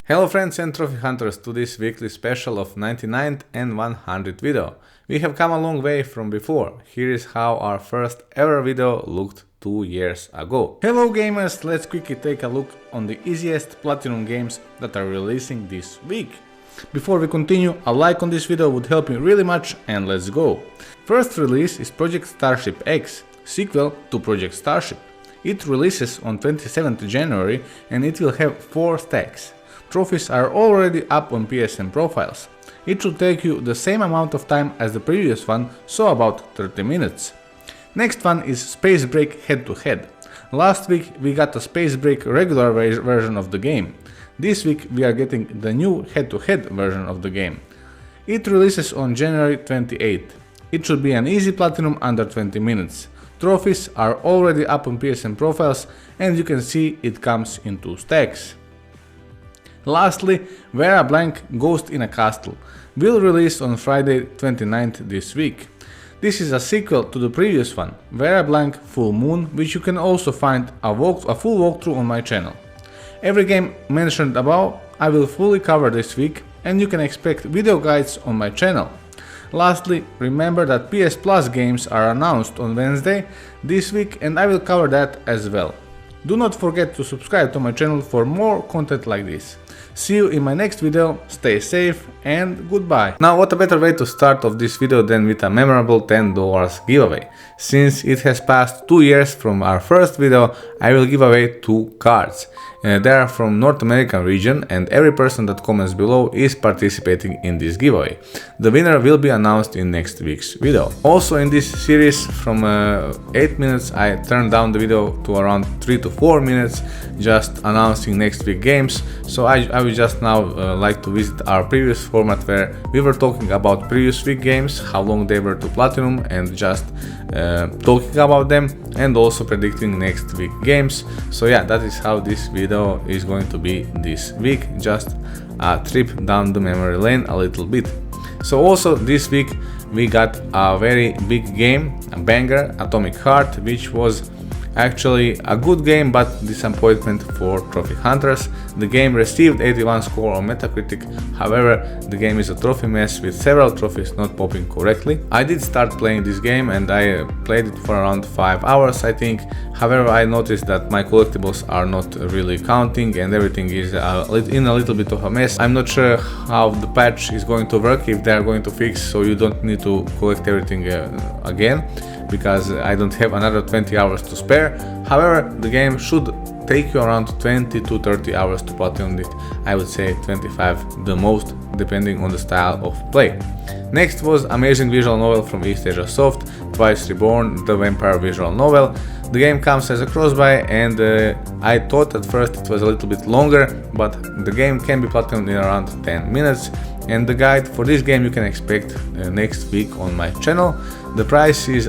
Hello friends and trophy hunters to this weekly special of 99th and 100th video. We have come a long way from before. Here is how our first ever video looked 2 years ago. Hello gamers, let's quickly take a look on the easiest platinum games that are releasing this week. Before we continue, a like on this video would help me really much, and let's go. First release is Project Starship X, sequel to Project Starship. It releases on 27th January and it will have 4 stacks. Trophies are already up on PSN profiles. It should take you the same amount of time as the previous one, so about 30 minutes. Next one is Space Break Head to Head. Last week we got a Space Break regular version of the game. This week we are getting the new Head to Head version of the game. It releases on January 28th. It should be an easy platinum under 20 minutes. Trophies are already up on PSN profiles and you can see it comes in 2 stacks. Lastly, Vera Blank Ghost in a Castle will release on Friday 29th this week. This is a sequel to the previous one, Vera Blank Full Moon, which you can also find a full walkthrough on my channel. Every game mentioned above I will fully cover this week, and you can expect video guides on my channel. Lastly, remember that PS Plus games are announced on Wednesday this week, and I will cover that as well. Do not forget to subscribe to my channel for more content like this. See you in my next video, stay safe and goodbye. Now what a better way to start off this video than with a memorable $10 giveaway. Since it has passed 2 years from our first video, I will give away 2 cards. They are from North American region and every person that comments below is participating in this giveaway. The winner will be announced in next week's video. Also in this series from 8 minutes I turned down the video to around 3 to 4 minutes just announcing next week games. So I would just now like to visit our previous format where we were talking about previous week games, how long they were to platinum and just talking about them and also predicting next week games. So yeah, that is how this video is going to be this week, just a trip down the memory lane a little bit. So also this week we got a very big game, a banger, Atomic Heart, which was actually a good game but disappointment for trophy hunters. The game received 81 score on Metacritic, however the game is a trophy mess with several trophies not popping correctly. I did start playing this game and I played it for around 5 hours I think, however I noticed that my collectibles are not really counting and everything is in a little bit of a mess. I'm not sure how the patch is going to work, if they are going to fix so you don't need to collect everything again, because I don't have another 20 hours to spare. However, the game should take you around 20 to 30 hours to platinum it. I would say 25 the most, depending on the style of play. Next was amazing visual novel from East Asia Soft, Twice Reborn, the vampire visual novel. The game comes as a cross-buy and I thought at first it was a little bit longer, but the game can be platinumed in around 10 minutes. And the guide for this game you can expect next week on my channel. The price is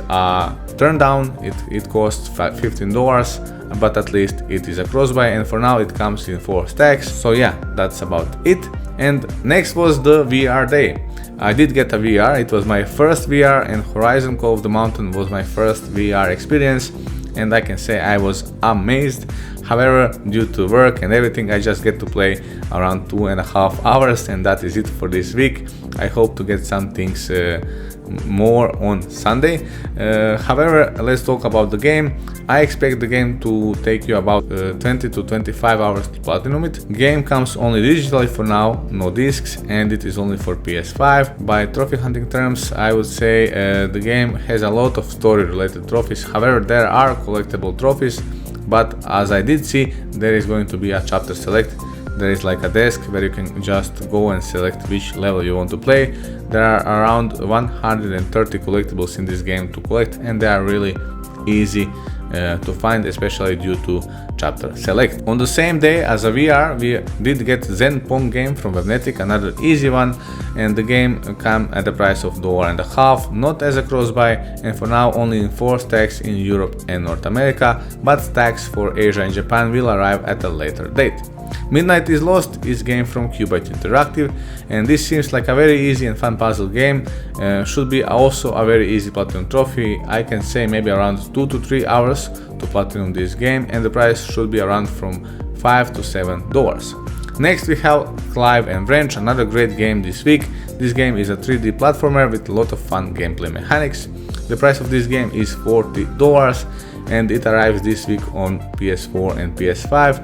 turned down, it costs $15, but at least it is a cross-buy and for now it comes in 4 stacks. So yeah, that's about it. And next was the VR day. I did get a VR, it was my first VR and Horizon Call of the Mountain was my first VR experience and I can say I was amazed. However, due to work and everything, I just get to play around 2.5 hours and that is it for this week. I hope to get some things more on Sunday. However, let's talk about the game. I expect the game to take you about 20 to 25 hours to platinum it. Game comes only digitally for now, no discs, and it is only for PS5. By trophy hunting terms, I would say the game has a lot of story related trophies. However, there are collectible trophies, but as I did see, there is going to be a chapter select. There is like a desk where you can just go and select which level you want to play. There are around 130 collectibles in this game to collect and they are really easy to find, especially due to chapter select. On the same day as a VR, we did get Zen Pong game from Webnetic, another easy one, and the game came at the price of $1.50, not as a cross-buy, and for now only in 4 stacks in Europe and North America, but stacks for Asia and Japan will arrive at a later date. Midnight is Lost is game from Cubite Interactive, and this seems like a very easy and fun puzzle game. Should be also a very easy platinum trophy. I can say maybe around 2 to 3 hours to platinum this game, and the price should be around from $5 to $7. Next we have Clive'n Wrench, another great game this week. This game is a 3D platformer with a lot of fun gameplay mechanics. The price of this game is $40 and it arrives this week on PS4 and PS5.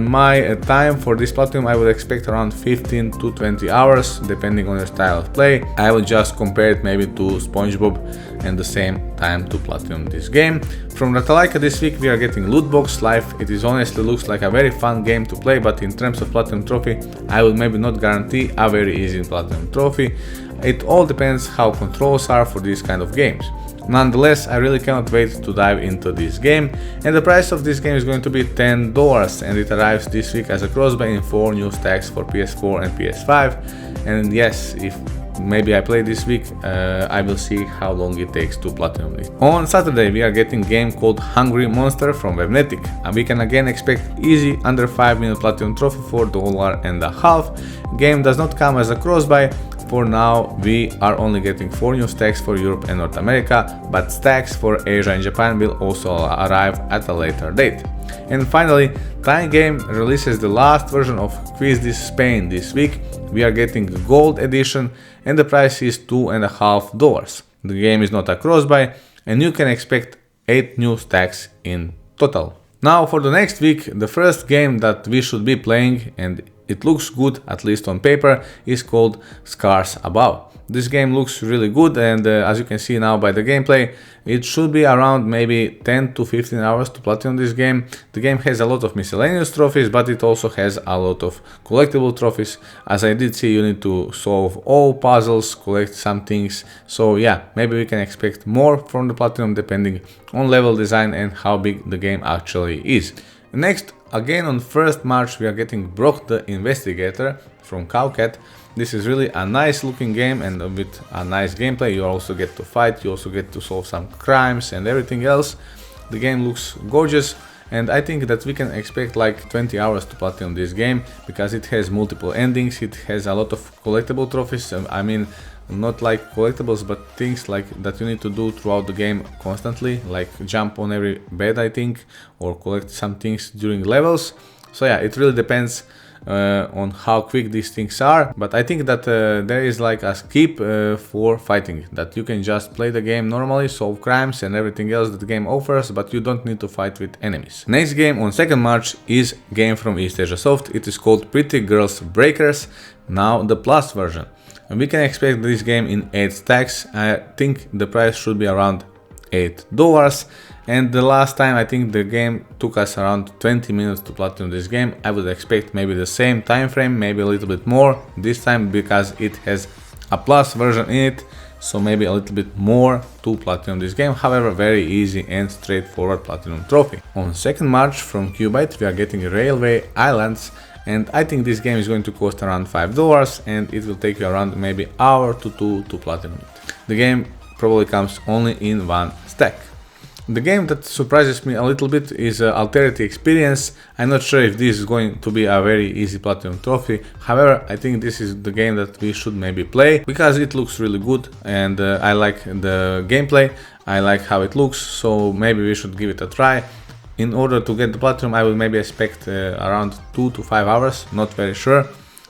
My time for this platinum, I would expect around 15 to 20 hours depending on your style of play. I will just compare it maybe to SpongeBob and the same time to platinum this game. From Ratalaika this week we are getting Lootbox Life. It is honestly looks like a very fun game to play, but in terms of platinum trophy I will maybe not guarantee a very easy platinum trophy. It all depends how controls are for these kind of games. Nonetheless, I really cannot wait to dive into this game, and the price of this game is going to be $10 and it arrives this week as a cross-buy in 4 new stacks for PS4 and PS5. And yes, if maybe I play this week, I will see how long it takes to platinum it. On Saturday we are getting a game called Hungry Monster from Webnetic, and we can again expect easy under 5-minute platinum trophy for $1.50. Game does not come as a cross-buy. For now we are only getting 4 new stacks for Europe and North America, but stacks for Asia and Japan will also arrive at a later date. And finally, Thai Game releases the last version of Quiz This Spain this week. We are getting the gold edition and the price is $2.50. The game is not a cross-buy and you can expect 8 new stacks in total. Now for the next week, the first game that we should be playing, and it looks good, at least on paper, is called Scars Above. This game looks really good, and as you can see now by the gameplay, it should be around maybe 10 to 15 hours to platinum this game. The game has a lot of miscellaneous trophies, but it also has a lot of collectible trophies. As I did see, you need to solve all puzzles, collect some things. So yeah, maybe we can expect more from the platinum depending on level design and how big the game actually is. Next, again on 1st March we are getting Brok the Investigator from Cowcat. This is really a nice looking game and with a nice gameplay. You also get to fight, you also get to solve some crimes and everything else. The game looks gorgeous and I think that we can expect like 20 hours to platinum this game because it has multiple endings, it has a lot of collectible trophies. I mean, not like collectibles, but things like that you need to do throughout the game constantly, like jump on every bed I think, or collect some things during levels. So yeah, it really depends on how quick these things are, but I think that there is like a skip for fighting, that you can just play the game normally, solve crimes and everything else that the game offers, but you don't need to fight with enemies. Next game on 2nd March is a game from East Asia Soft. It is called Pretty Girls Breakers, now the plus version. And we can expect this game in 8 stacks. I think the price should be around $8. And the last time I think the game took us around 20 minutes to platinum this game. I would expect maybe the same time frame, maybe a little bit more this time because it has a plus version in it. So maybe a little bit more to platinum this game. However, very easy and straightforward platinum trophy. On 2nd March from Qbyte we are getting Railway Islands. And I think this game is going to cost around $5 and it will take you around maybe hour to 2 to platinum it. The game probably comes only in 1 stack. The game that surprises me a little bit is Alterity Experience. I'm not sure if this is going to be a very easy platinum trophy. However, I think this is the game that we should maybe play because it looks really good and I like the gameplay. I like how it looks, so maybe we should give it a try. In order to get the platinum, I will maybe expect around 2 to 5 hours, not very sure.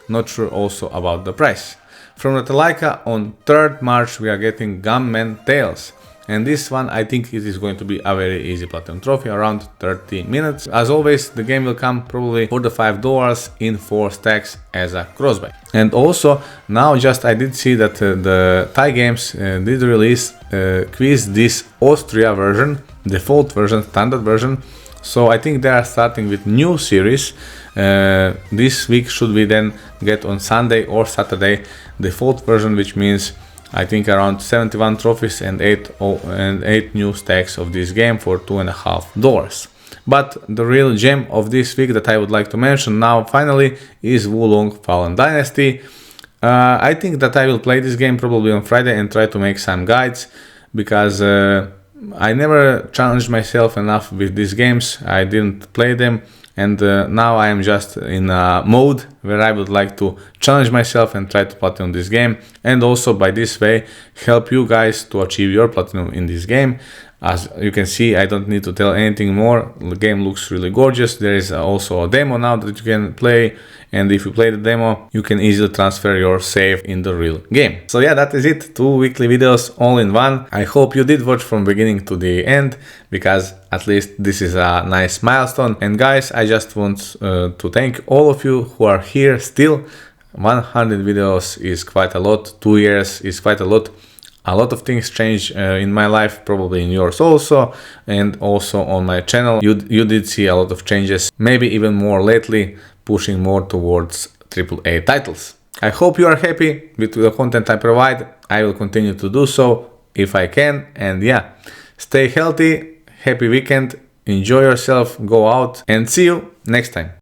Not sure also about the price. From Ratalaika on 3rd March we are getting Gunman Tales. And this one I think it is going to be a very easy platinum trophy, around 30 minutes. As always, the game will come probably for the $5 in 4 stacks as a cross-buy. And also now just I did see that the Thai Games did release Quiz This Austria version, default version, standard version. So I think they are starting with new series. This week should we then get on Sunday or Saturday default version, which means I think around 71 trophies and 8 new stacks of this game for $2.50. But the real gem of this week that I would like to mention now finally is Wulong Fallen Dynasty. I think that I will play this game probably on Friday and try to make some guides because I never challenged myself enough with these games. I didn't play them and now I am just in a mode where I would like to challenge myself and try to platinum this game, and also by this way help you guys to achieve your platinum in this game. As you can see, I don't need to tell anything more. The game looks really gorgeous. There is also a demo now that you can play, and if you play the demo, you can easily transfer your save in the real game. So yeah, that is it. 2 weekly videos all in one. I hope you did watch from beginning to the end, because at least this is a nice milestone. And guys, I just want to thank all of you who are here still. 100 videos is quite a lot. 2 years is quite a lot. A lot of things change in my life, probably in yours also, and also on my channel. You did see a lot of changes, maybe even more lately, pushing more towards AAA titles. I hope you are happy with the content I provide. I will continue to do so if I can. And yeah, stay healthy, happy weekend, enjoy yourself, go out, and see you next time.